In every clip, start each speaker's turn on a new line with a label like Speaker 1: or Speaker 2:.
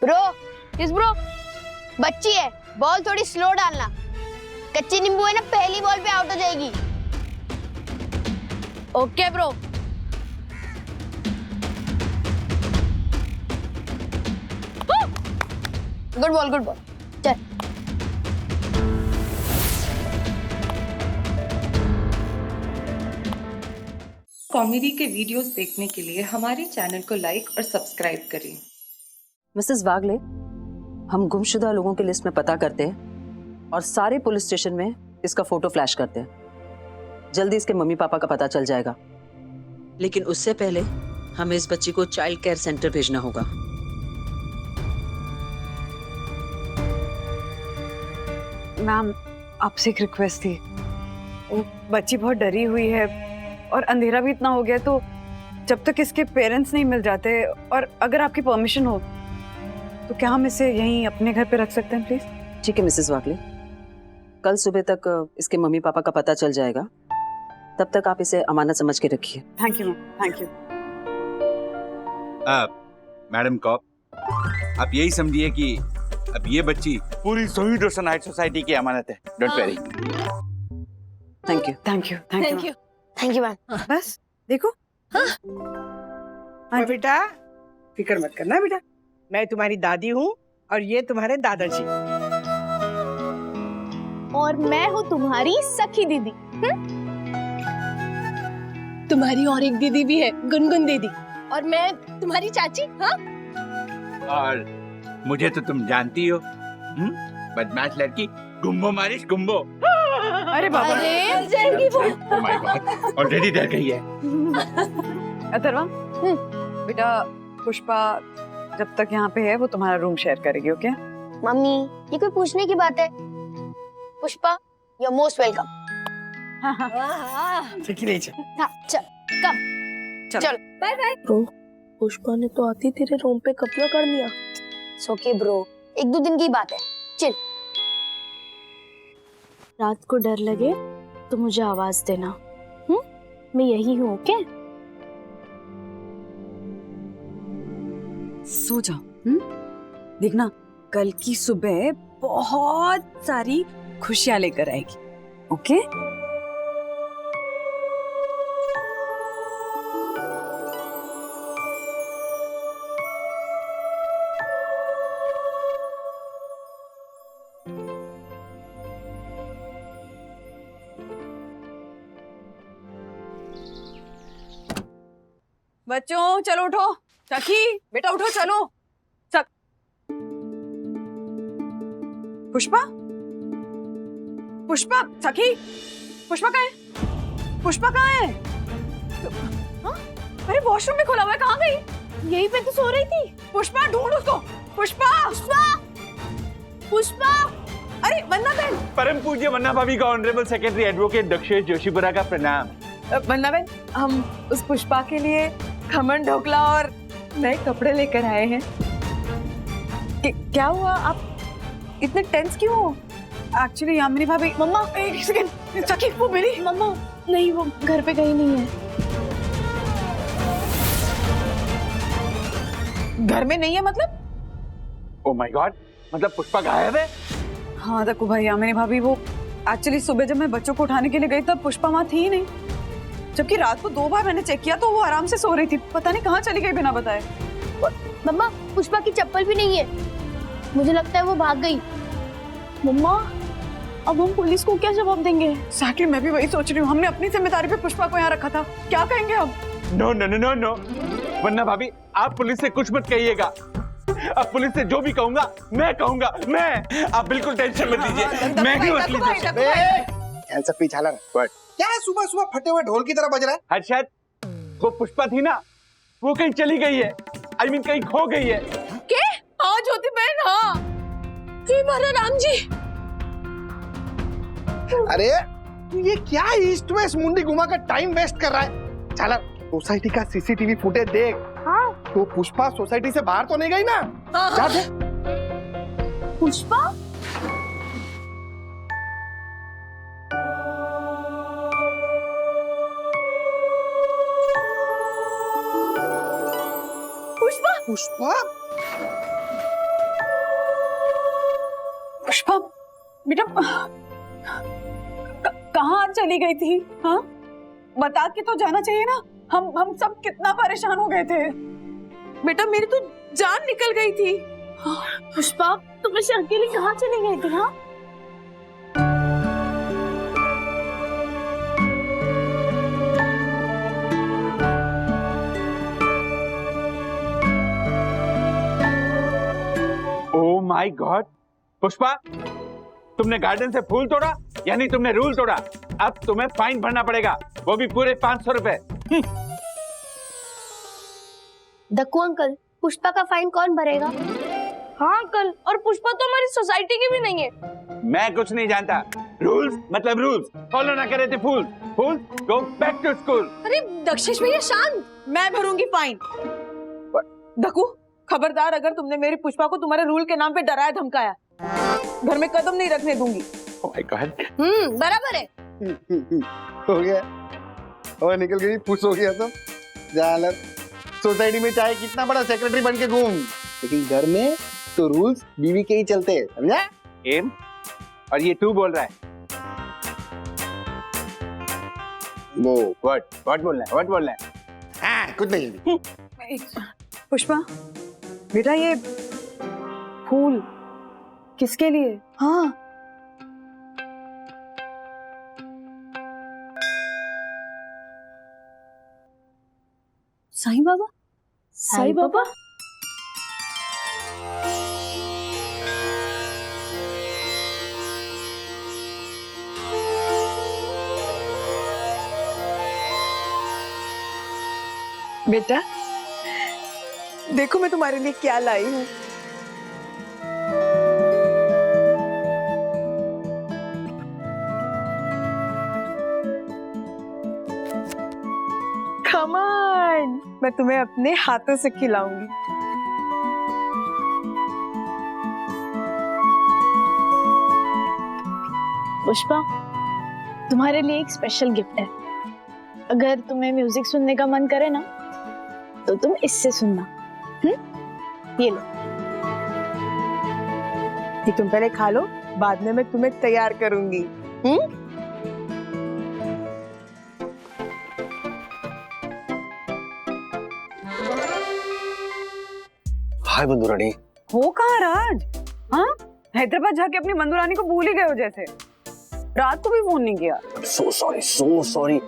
Speaker 1: Bro, किस bro? बच्ची है, बॉल थोड़ी स्लो डालना। कच्ची नींबू है ना, पहली बॉल पे आउट हो जाएगी। Okay bro. Good ball, good ball. चल।
Speaker 2: कॉमेडी के वीडियोस देखने के लिए हमारे चैनल को लाइक और सब्सक्राइब करें।
Speaker 3: मिसेस वागले, हम गुमशुदा लोगों की लिस्ट में पता करते हैं और सारे पुलिस स्टेशन में इसका फोटो फ्लैश करते हैं। जल्दी इसके मम्मी पापा का पता चल जाएगा, लेकिन उससे पहले हमें इस बच्ची को चाइल्ड केयर सेंटर भेजना होगा।
Speaker 4: मैम, आपसे एक रिक्वेस्ट थी। वो बच्ची बहुत डरी हुई है और अंधेरा भी इतना हो गया, तो जब तक इसके पेरेंट्स नहीं मिल जाते, और अगर आपकी परमिशन हो तो क्या हम इसे यहीं अपने घर पे रख सकते हैं प्लीज?
Speaker 3: ठीक है मिसेस वागले, कल सुबह तक इसके मम्मी पापा का पता चल जाएगा। तब तक आप इसे अमानत समझ के रखिए।
Speaker 4: Thank you ma'am, thank you.
Speaker 5: Madam cop, आप यही समझिए कि अब ये बच्ची पूरी शहीद रोशन हाइट सोसाइटी की अमानत है। Don't worry.
Speaker 3: Thank you.
Speaker 4: Thank you, thank you.
Speaker 1: Thank you ma'am.
Speaker 4: बस देखो।
Speaker 6: हाँ बेटा, फिक्र मत करना बेटा, मैं तुम्हारी दादी हूँ और ये तुम्हारे दादाजी।
Speaker 1: और मैं हूँ तुम्हारी सखी दीदी। तुम्हारी और एक दीदी भी है, गुनगुन दीदी। और मैं तुम्हारी चाची। हाँ,
Speaker 5: और मुझे तो तुम जानती हो, बदमाश लड़की, गुम्बो मारिश गुम्बो।
Speaker 4: अरे बाबा,
Speaker 1: अरे जाएगी वो।
Speaker 5: ओह माय गॉड, ऑलरेडी डर गई है।
Speaker 4: अथर्वा, बेटा पुष्पा जब तक यहाँ पे है वो तुम्हारा रूम शेयर करेगी, ओके?
Speaker 1: मम्मी, ये कोई पूछने की बात है? Pushpa, you are most welcome.
Speaker 6: ठीक नहीं चल।
Speaker 1: हाँ, चल, कम। चल, बाय बाय।
Speaker 7: ब्रो, पुष्पा ने तो आती तेरे रूम पे कब्जा कर लिया।
Speaker 1: ओके ब्रो, 1-2 दिन की बात है। चिल।
Speaker 7: रात को डर लगे तो मुझे आवाज देना। मैं यही हूँ, ओके?
Speaker 4: सो जाओ। देखना, कल की सुबह बहुत सारी खुशियां लेकर आएगी, ओके? बच्चों चलो उठो। सखी बेटा उठो, चलो। पुष्पा, पुष्पा, सखी, पुष्पा कहाँ है? पुष्पा कहाँ है? हाँ? अरे वॉशरूम में खुला हुआ है, कहाँ गई?
Speaker 7: यहीं पे तो सो रही थी।
Speaker 4: पुष्पा ढूंढ उसको। पुष्पा, पुष्पा, पुष्पा। अरे वंदना बहन।
Speaker 5: परम पूज्य वन्ना भाभी का honourable secretary advocate Dakshesh Joshipura का प्रणाम।
Speaker 4: वंदना बहन, हम उस पुष्पा के लिए खमन ढोकला और नए कपड़े लेकर आए हैं। क्या हुआ, आप इतने टेंस क्यों हो? एक्चुअली यामिनी भाभी।
Speaker 7: मम्मा,
Speaker 4: एक सेकंड, सखी वो मिली।
Speaker 7: मम्मा नहीं, वो घर पे कहीं नहीं है।
Speaker 4: घर में नहीं है मतलब?
Speaker 5: ओह माय गॉड, मतलब पुष्पा गायब है?
Speaker 4: हाँ देखो भाई, यामिनी भाभी वो एक्चुअली सुबह जब मैं बच्चों को उठाने के लिए गई तब पुष्पा वहाँ थी ही नहीं, जबकि रात को 2 बार मैंने चेक किया तो वो आराम से सो रही थी। पता नहीं कहाँ चली गई बिना बताए।
Speaker 7: मम्मा, पुष्पा की चप्पल भी नहीं है। मुझे लगता है वो भाग गई। मम्मा, अब हम पुलिस को क्या जवाब देंगे?
Speaker 4: एक्चुअली मैं भी वही सोच रही हूँ। हमने अपनी जिम्मेदारी पे पुष्पा को यहाँ रखा था, क्या कहेंगे अब?
Speaker 5: No no no no no, वन्ना भाभी आप पुलिस से कुछ मत कहिएगा। अब पुलिस से जो भी कहूंगा मैं कहूंगा, मैं। आप बिल्कुल टेंशन मत लीजिए, मैं भी वकील
Speaker 8: कैंसर पे झाला क्या है? सुबह सुबह फटे हुए ढोल की तरह बज रहा है।
Speaker 5: हर्षद, वो पुष्पा थी ना, वो कहीं चली गई है। आई मीन कहीं खो गई है।
Speaker 4: क्या? हाँ ज्योति बहन, हाँ। हे मारा राम जी।
Speaker 8: अरे ये क्या ईस्ट वेस्ट मुंडी घुमा कर टाइम वेस्ट कर रहा है? झाला, सोसाइटी का सीसीटीवी फुटेज देख।
Speaker 7: हाँ,
Speaker 8: तो पुष्पा सोसाइटी से बाहर तो नहीं गई ना? जा देख।
Speaker 7: पुष्पा?
Speaker 8: पुष्पा?
Speaker 4: पुष्पा बेटा कहाँ चली गई थी? हाँ, बता के तो जाना चाहिए ना। हम सब कितना परेशान हो गए थे।
Speaker 9: बेटा मेरी तो जान निकल गई थी।
Speaker 7: पुष्पा तुम ऐसे अकेले कहाँ चली गई थी? हाँ
Speaker 5: ओह माय गॉड, पुष्पा तुमने गार्डन से फूल तोड़ा, यानी तुमने रूल तोड़ा। अब तुम्हें फाइन भरना पड़ेगा, वो भी पूरे 500 रुपए।
Speaker 1: दक्कू अंकल, पुष्पा का फाइन कौन भरेगा?
Speaker 7: हाँ अंकल, और पुष्पा तो हमारी सोसाइटी की भी नहीं है।
Speaker 5: मैं कुछ नहीं जानता। रूल्स मतलब रूल्स, फॉलो ना करे थे फूल गो बैक टू स्कूल।
Speaker 9: अरे दक्षेश भैया शांत, मैं भरूंगी फाइन। दक्कू खबरदार, अगर तुमने मेरी पुष्पा को तुम्हारे रूल के नाम पे डराया धमकाया, घर में कदम नहीं रखने दूंगी।
Speaker 5: ओह माय गॉड,
Speaker 9: बराबर है।
Speaker 8: हो गया और निकल गई, खुश हो गया। तो जालर सोसाइटी में चाहे कितना बड़ा सेक्रेटरी बन के घूम, लेकिन घर में तो रूल्स बीवी के ही चलते हैं, समझा?
Speaker 5: एम और ये तू बोल रहा है?
Speaker 8: वो
Speaker 5: व्हाट बोल रहा है?
Speaker 8: हाँ, कुछ नहीं।
Speaker 4: पुष्पा बेटा ये फूल किसके लिए?
Speaker 9: हाँ
Speaker 7: साईं बाबा, साईं बाबा।
Speaker 9: बेटा देखो मैं तुम्हारे लिए क्या लाई हूँ। Come on, मैं तुम्हें अपने हाथों से खिलाऊंगी।
Speaker 7: पुष्पा तुम्हारे लिए एक स्पेशल गिफ्ट है। अगर तुम्हें म्यूजिक सुनने का मन करे ना तो तुम इससे सुनना। ये लो।
Speaker 9: ये तुम पहले खा लो, बाद में मैं तुम्हें तैयार करूंगी।
Speaker 8: हाय बंधुरानी।
Speaker 4: हो कहाँ राज? हाँ, हैदराबाद जाके अपनी मंदुरानी को भूल ही गए हो जैसे। रात को भी फोन नहीं किया।
Speaker 10: So sorry.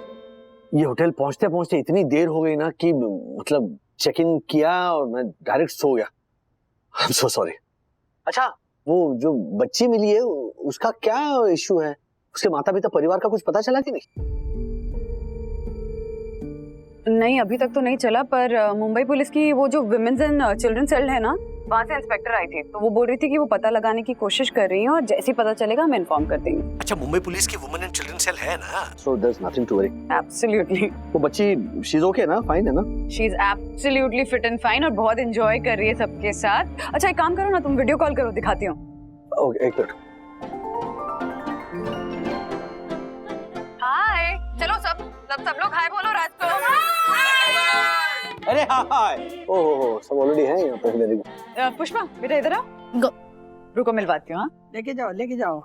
Speaker 10: ये होटल पहुंचते पहुंचते इतनी देर हो गई ना कि मतलब चेक इन किया और मैं डायरेक्ट सो गया। I am so sorry. अच्छा, वो जो बच्ची मिली है उसका क्या इशू है? उसके माता पिता परिवार का कुछ पता चला कि नहीं?
Speaker 4: नहीं, अभी तक तो नहीं चला, पर मुंबई पुलिस की वो जो विमेन्स एंड चिल्ड्रन सेल है ना, वहाँ से इंस्पेक्टर आई थी, तो वो बोल रही थी कि वो पता लगाने की कोशिश कर रही है और जैसे ही पता चलेगा हम इन्फॉर्म कर देंगे।
Speaker 10: अच्छा, मुंबई पुलिस की वुमेन एंड चिल्ड्रन सेल है ना? So there is nothing to worry.
Speaker 4: Absolutely.
Speaker 10: वो बच्ची शी इज ओके ना? फाइन है ना?
Speaker 4: She is absolutely fit and fine और बहुत एंजॉय कर रही है सबके साथ। अच्छा एक काम करो ना, तुम वीडियो कॉल करो, दिखाती हूँ।
Speaker 10: ओके, एक मिनट।
Speaker 4: हाय, चलो सब लोग हाय बोलो राज को।
Speaker 10: अरे हाय। ओहो, सब ऑलरेडी हैं यहाँ पे। Very good.
Speaker 4: पुष्पा बेटा इधर आओ। रुको मिलवाती हूँ।
Speaker 6: लेके जाओ।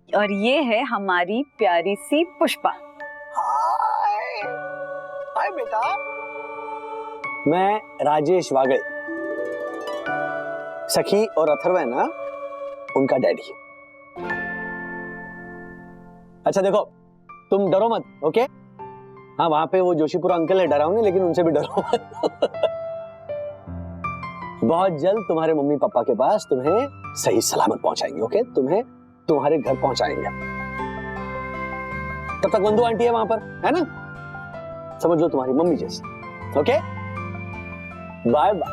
Speaker 4: और ये है हमारी प्यारी सी पुष्पा।
Speaker 10: हाय बेटा। मैं राजेश वागले, सखी और अथर्व है ना, उनका डैडी। अच्छा देखो, तुम डरो मत, ओके? हाँ, वहां पे वो जोशीपुरा अंकल है डरावने, लेकिन उनसे भी डरो मत। बहुत जल्द तुम्हारे मम्मी पापा के पास तुम्हें सही सलामत पहुंचाएंगे, ओके? तुम्हें तुम्हारे घर पहुंचाएंगे। तब तक बंधु आंटी है वहां पर, है ना? समझ लो तुम्हारी मम्मी जैसी, okay? Bye bye.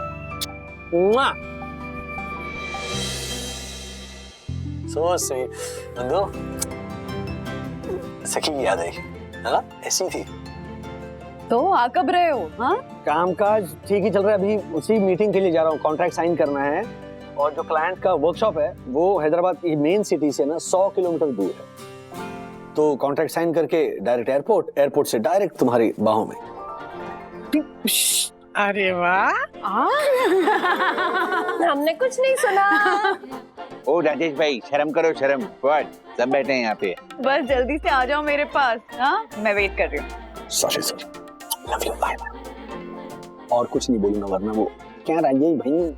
Speaker 10: So sweet. बंधु, सखी की याद आई, हाँ? ऐसी थी।
Speaker 4: तो आ कब रहे हो? हाँ,
Speaker 10: कामकाज ठीक ही चल रहा है, अभी उसी मीटिंग के लिए जा रहा हूँ। कॉन्ट्रैक्ट साइन करना है और जो क्लाइंट का वर्कशॉप है वो हैदराबाद की मेन सिटी से ना 100 किलोमीटर दूर है। तो कॉन्ट्रैक्ट साइन करके डायरेक्ट एयरपोर्ट से डायरेक्ट तुम्हारी बाहों में।
Speaker 6: अरे वाह,
Speaker 7: हमने कुछ नहीं सुना।
Speaker 5: ओ राजेश भाई शर्म करो शर्म। व्हाट, सब बैठे हैं यहाँ पे।
Speaker 4: बस जल्दी से आ जाओ मेरे पास। हाँ, मैं वेट कर रही हूँ।
Speaker 10: Sorry sorry, love you, bye bye. और कुछ नहीं बोलूंगा वरना वो क्या राजेश भाई।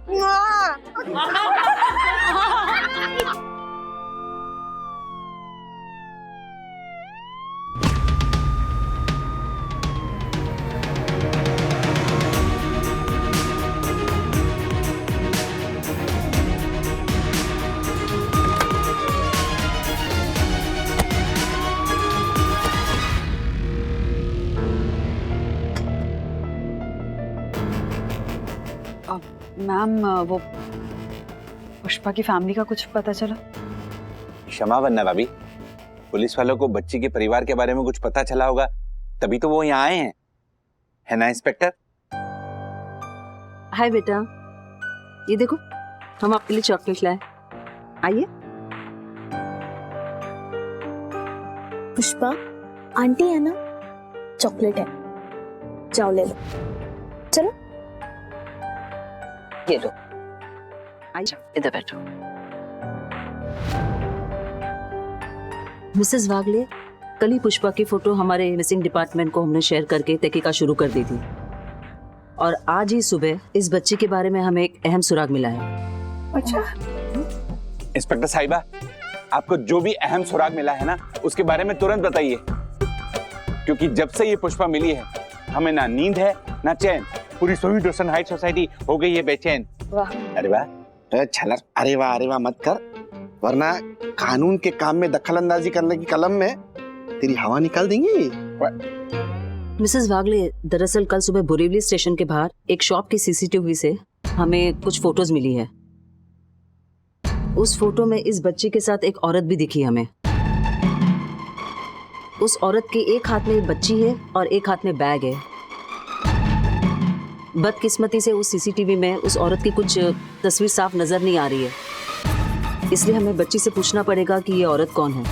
Speaker 4: मैम, वो पुष्पा की फैमिली का कुछ पता चला?
Speaker 5: क्षमा वरना भाभी, पुलिस वालों को बच्ची के परिवार के बारे में कुछ पता चला होगा तभी तो वो यहाँ आए हैं, है ना इंस्पेक्टर?
Speaker 3: हाय बेटा, ये देखो हम आपके लिए चॉकलेट लाए, आइए।
Speaker 7: पुष्पा, आंटी है ना, चॉकलेट है, जाओ ले लो। चलो,
Speaker 3: ये लो, आइए इधर बैठो। मिसेस वागले, कल ही पुष्पा की फोटो हमारे मिसिंग डिपार्टमेंट को हमने शेयर करके तहकीकात शुरू कर दी थी और आज ही सुबह इस बच्ची के बारे में हमें एक अहम सुराग मिला है।
Speaker 6: अच्छा,
Speaker 5: इंस्पेक्टर साहिबा, आपको जो भी अहम सुराग मिला है ना उसके बारे में तुरंत बताइए, क्योंकि जब से ये पुष्पा मिली है हमें ना नींद है ना चैन। पूरी सोही रोशन हाइट सोसाइटी हो गई है बेचैन।
Speaker 8: वाह, अरे वाह छलर, अरे वाह मत कर, वरना कानून के काम में दखल अंदाजी करने की कलम में तेरी हवा निकाल देंगी।
Speaker 3: मिसेस वागले, दरअसल कल सुबह बोरीवली स्टेशन के बाहर एक शॉप की सीसीटीवी से हमें कुछ फोटोज मिली है। उस फोटो में इस बच्ची के साथ एक औरत भी दिखी हमें। उस औरत के एक हाथ में बच्ची है और एक हाथ में बैग है। बदकिस्मती से उस सीसीटीवी में उस औरत की कुछ तस्वीर साफ नजर नहीं आ रही है, इसलिए हमें बच्ची से पूछना पड़ेगा कि ये औरत कौन है।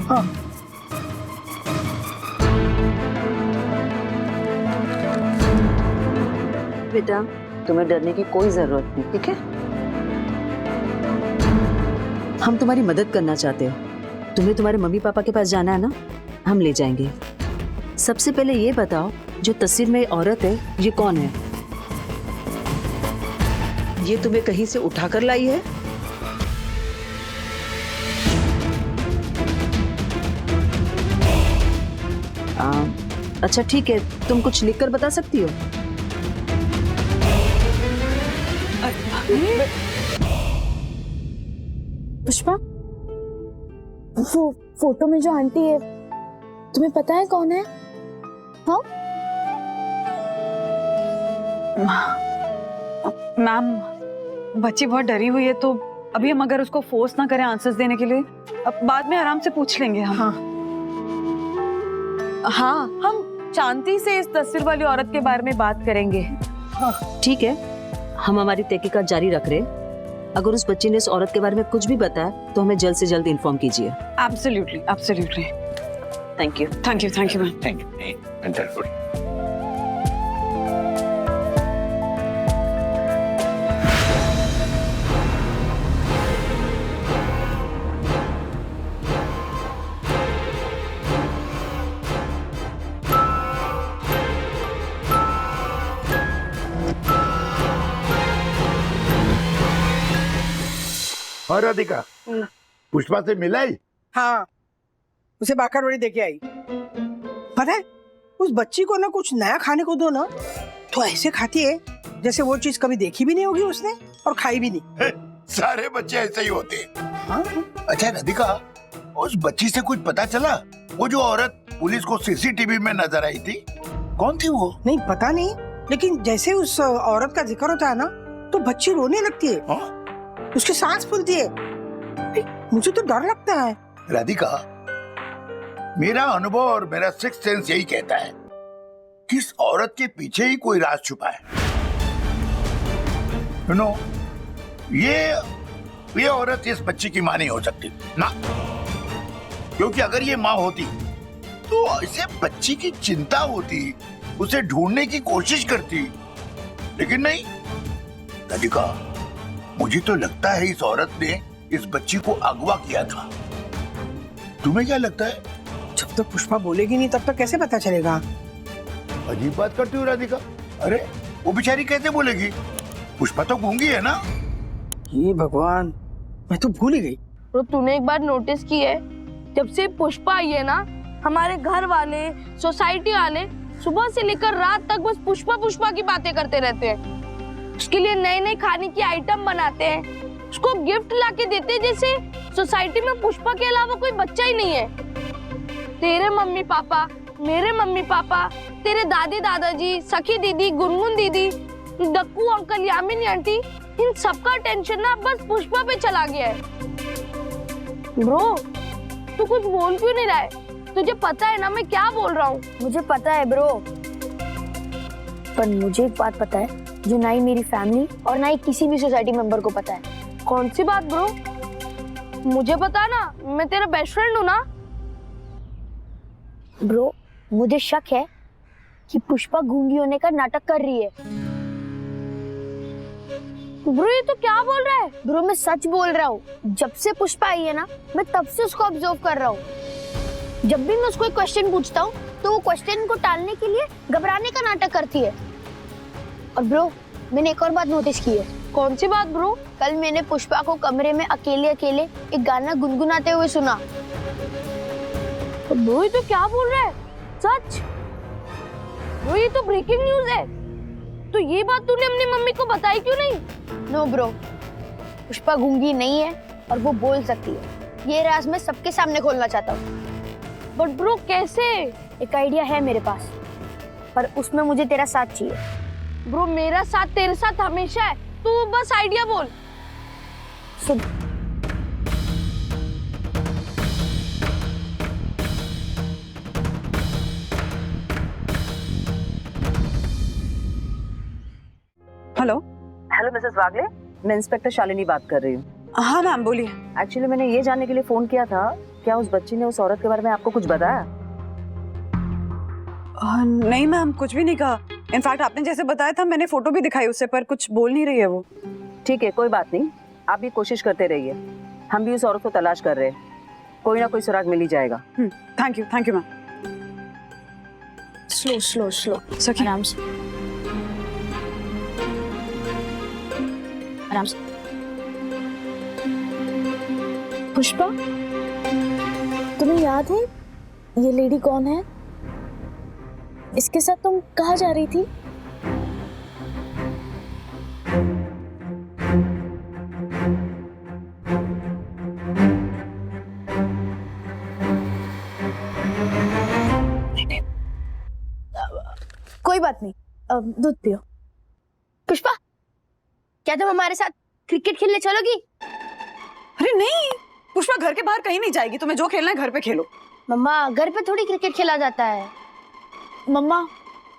Speaker 6: हाँ।
Speaker 3: बेटा, तुम्हें डरने की कोई जरूरत नहीं, ठीक है? हम तुम्हारी मदद करना चाहते हो। तुम्हें तुम्हारे मम्मी पापा के पास जाना है ना, हम ले जाएंगे। सबसे पहले ये बताओ, जो तस्वीर में औरत है ये कौन है? ये तुम्हें कहीं से उठाकर लाई है? अच्छा ठीक है, तुम कुछ लिखकर बता सकती हो?
Speaker 7: पुष्पा, वो फोटो में जो आंटी है, तुम्हें पता है कौन है? हाँ?
Speaker 4: मैम, बच्ची बहुत डरी हुई है, तो अभी हम अगर उसको फोर्स ना करें आंसर्स देने के लिए, अब बाद में आराम से पूछ लेंगे हम।
Speaker 9: हाँ, हम शांति से इस तस्वीर वाली औरत के बारे में बात करेंगे।
Speaker 3: ठीक है, हम हमारी तहकीकात जारी रख रहे। अगर उस बच्ची ने इस औरत के बारे में कुछ भी बताया तो हमें जल्द से जल्द इन्फॉर्म कीजिए।
Speaker 4: Absolutely, absolutely.
Speaker 3: Thank you.
Speaker 4: Thank you, thank you ma'am.
Speaker 5: Thank you.
Speaker 11: और राधिका, पुष्पा से मिला ही?
Speaker 6: हाँ, उसे बाकरवड़ी देके आई। पता है, उस बच्ची को ना कुछ नया खाने को दो ना तो ऐसे खाती है जैसे वो चीज कभी देखी भी नहीं होगी उसने और खाई भी नहीं।
Speaker 11: सारे बच्चे ऐसे ही होते हैं।
Speaker 6: हाँ?
Speaker 11: अच्छा राधिका, उस बच्ची से कुछ पता चला? वो जो औरत पुलिस को सीसीटीवी में नजर आई थी, कौन थी वो?
Speaker 6: नहीं पता नहीं, लेकिन जैसे उस औरत का जिक्र होता है ना तो बच्ची रोने लगती है।
Speaker 11: हाँ?
Speaker 6: उसकी सांस फूलती है। मुझे तो डर लगता है।
Speaker 11: राधिका, मेरा अनुभव और मेरा सिक्स सेंस यही कहता है कि इस औरत के पीछे ही कोई राज छुपा है। यू नो, ये औरत इस बच्ची की मां नहीं हो सकती ना, क्योंकि अगर ये मां होती तो इसे बच्ची की चिंता होती, उसे ढूंढने की कोशिश करती, लेकिन नहीं। राधिका, मुझे तो लगता है इस औरत ने इस बच्ची को अगवा किया था। तुम्हें क्या लगता है?
Speaker 6: जब तक पुष्पा बोलेगी नहीं तब तक कैसे पता चलेगा?
Speaker 11: अजीब बात करती हो राधिका। अरे वो बेचारी कैसे बोलेगी? पुष्पा तो गूंगी है ना।
Speaker 6: ये भगवान, मैं तो भूल ही गई।
Speaker 12: तो तूने एक बार नोटिस की है, जब से पुष्पा आई है ना, हमारे घर वाले, सोसाइटी वाले सुबह से लेकर रात तक बस पुष्पा पुष्पा की बातें करते रहते हैं। उसके लिए नए नए खाने की आइटम बनाते हैं, उसको गिफ्ट लाके देते हैं, जैसे सोसाइटी में पुष्पा के अलावा कोई बच्चा ही नहीं है। तेरे मम्मी पापा, मेरे मम्मी पापा, तेरे दादी दादाजी, सखी दीदी, गुनगुन दीदी, डक्कू अंकल, यामिनी आंटी, इन सबका टेंशन ना बस पुष्पा पे चला गया है। ब्रो, तू कुछ बोल क्यों नहीं रहा है? तुझे पता है ना मैं क्या बोल रहा हूँ।
Speaker 1: मुझे पता है ब्रो, पर मुझे एक बात पता है जो ना ही मेरी फैमिली और ना ही किसी भी सोसाइटी मेंबर को पता है।
Speaker 12: कौन सी बात ब्रो? मुझे पता ना, मैं तेरा बेस्ट फ्रेंड हूँ ना।
Speaker 1: ब्रो, मुझे शक है कि पुष्पा गूंगी होने का नाटक कर रही है।
Speaker 12: ब्रो ये तो क्या बोल रहा है?
Speaker 1: ब्रो मैं सच बोल रहा हूँ, जब से पुष्पा आई है ना, मैं तब से उसको ऑब्जर्व कर रहा हूँ। जब भी मैं उसको एक क्वेश्चन पूछता हूँ तो वो क्वेश्चन को टालने के लिए घबराने का नाटक करती है। और ब्रो, मैंने एक और बात नोटिस की है।
Speaker 12: कौन सी बात ब्रो?
Speaker 1: कल मैंने पुष्पा को कमरे में अकेले अकेले एक गाना गुनगुनाते हुए सुना।
Speaker 12: ब्रो ये तो क्या बोल रहा है? सच? ब्रो ये तो ब्रेकिंग न्यूज है। तो ये बात तूने अपनी मम्मी को बताई क्यों नहीं?
Speaker 1: नो ब्रो, पुष्पा गूंगी नहीं है और वो बोल सकती है। ये राज मैं सबके सामने खोलना चाहता हूँ।
Speaker 12: बट ब्रो कैसे?
Speaker 1: एक आइडिया है मेरे पास, पर उसमें मुझे तेरा साथ चाहिए।
Speaker 12: ब्रो मेरा साथ तेरे साथ हमेशा है, तू बस आइडिया बोल।
Speaker 1: सुन,
Speaker 4: हेलो।
Speaker 3: हेलो मिसेस वागले, मैं इंस्पेक्टर शालिनी बात कर रही हूँ।
Speaker 4: हाँ मैम बोलिए।
Speaker 3: एक्चुअली मैंने ये जानने के लिए फोन किया था, क्या उस बच्ची ने उस औरत के बारे में आपको कुछ बताया?
Speaker 4: नहीं मैम, कुछ भी नहीं कहा। इनफैक्ट आपने जैसे बताया था मैंने फोटो भी दिखाई उससे, पर कुछ बोल नहीं रही है वो।
Speaker 3: ठीक है, कोई बात नहीं, आप भी कोशिश करते रहिए, हम भी उस औरत को तलाश कर रहे हैं, कोई ना कोई सुराग मिल ही जाएगा।
Speaker 4: Thank you ma'am.
Speaker 7: Slow slow slow, आराम से आराम से। पुष्पा, तुम्हें याद है ये लेडी कौन है? इसके साथ तुम कहाँ जा रही थी? कोई बात नहीं, दूध पियो।
Speaker 1: पुष्पा, क्या तुम हमारे साथ क्रिकेट खेलने चलोगी?
Speaker 4: अरे नहीं, पुष्पा घर के बाहर कहीं नहीं जाएगी, तुम्हें जो खेलना है घर पे खेलो।
Speaker 1: मम्मा, घर पे थोड़ी क्रिकेट खेला जाता है।
Speaker 7: मम्मा,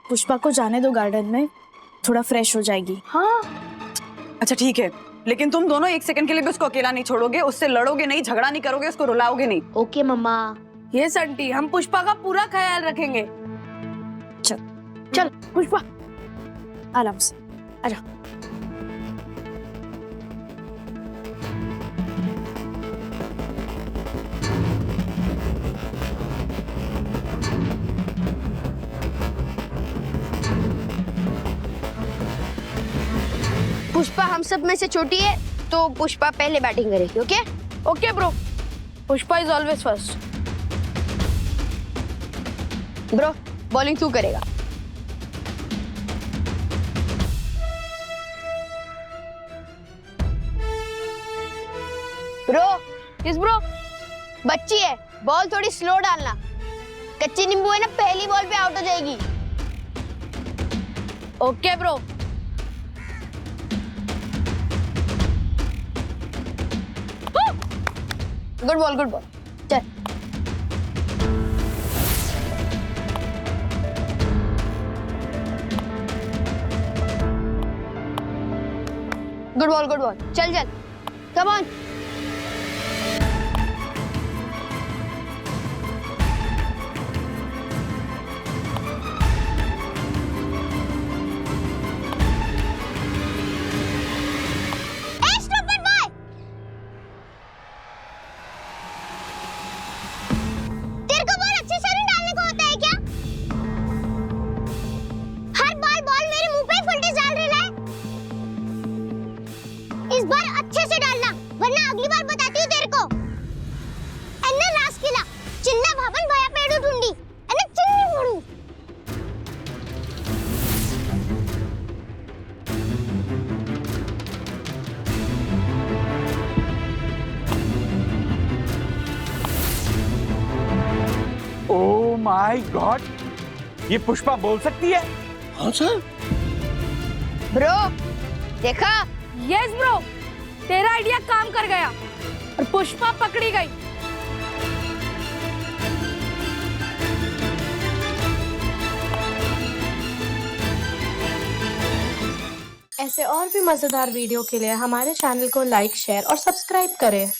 Speaker 7: पुष्पा को जाने दो गार्डन में, थोड़ा फ्रेश हो जाएगी।
Speaker 1: हाँ
Speaker 4: अच्छा ठीक है, लेकिन तुम दोनों एक सेकंड के लिए भी उसको अकेला नहीं छोड़ोगे, उससे लड़ोगे नहीं, झगड़ा नहीं करोगे, उसको रुलाओगे नहीं।
Speaker 1: ओके मम्मा।
Speaker 12: यस आंटी, हम पुष्पा का पूरा ख्याल रखेंगे।
Speaker 1: चल पुष्पा,
Speaker 7: आराम से आजा।
Speaker 1: पुष्पा हम सब में से छोटी है तो पुष्पा पहले बैटिंग करेगी। Okay
Speaker 12: okay bro, Pushpa is always first.
Speaker 1: Bro, bowling तू करेगा। Bro,
Speaker 12: yes bro.
Speaker 1: बच्ची है, बॉल थोड़ी स्लो डालना। कच्ची नींबू है ना, पहली बॉल पे आउट हो जाएगी।
Speaker 12: Okay bro.
Speaker 1: Good ball, good ball. चल गुड बॉल, गुड बॉल। चल चल, कम ऑन। बार बताती हूँ तेरे को। एन्ना रास्किला चिन्ना भावन भया पेड़ू ढूंढी एन्ना चिन्नी मोड़ू।
Speaker 5: ओह माय गॉड, ये पुष्पा बोल सकती है?
Speaker 8: हाँ सर।
Speaker 1: ब्रो देखा?
Speaker 12: यस ब्रो, तेरा आइडिया काम कर गया और पुष्पा पकड़ी गई।
Speaker 13: ऐसे और भी मजेदार वीडियो के लिए हमारे चैनल को लाइक, शेयर और सब्सक्राइब करें।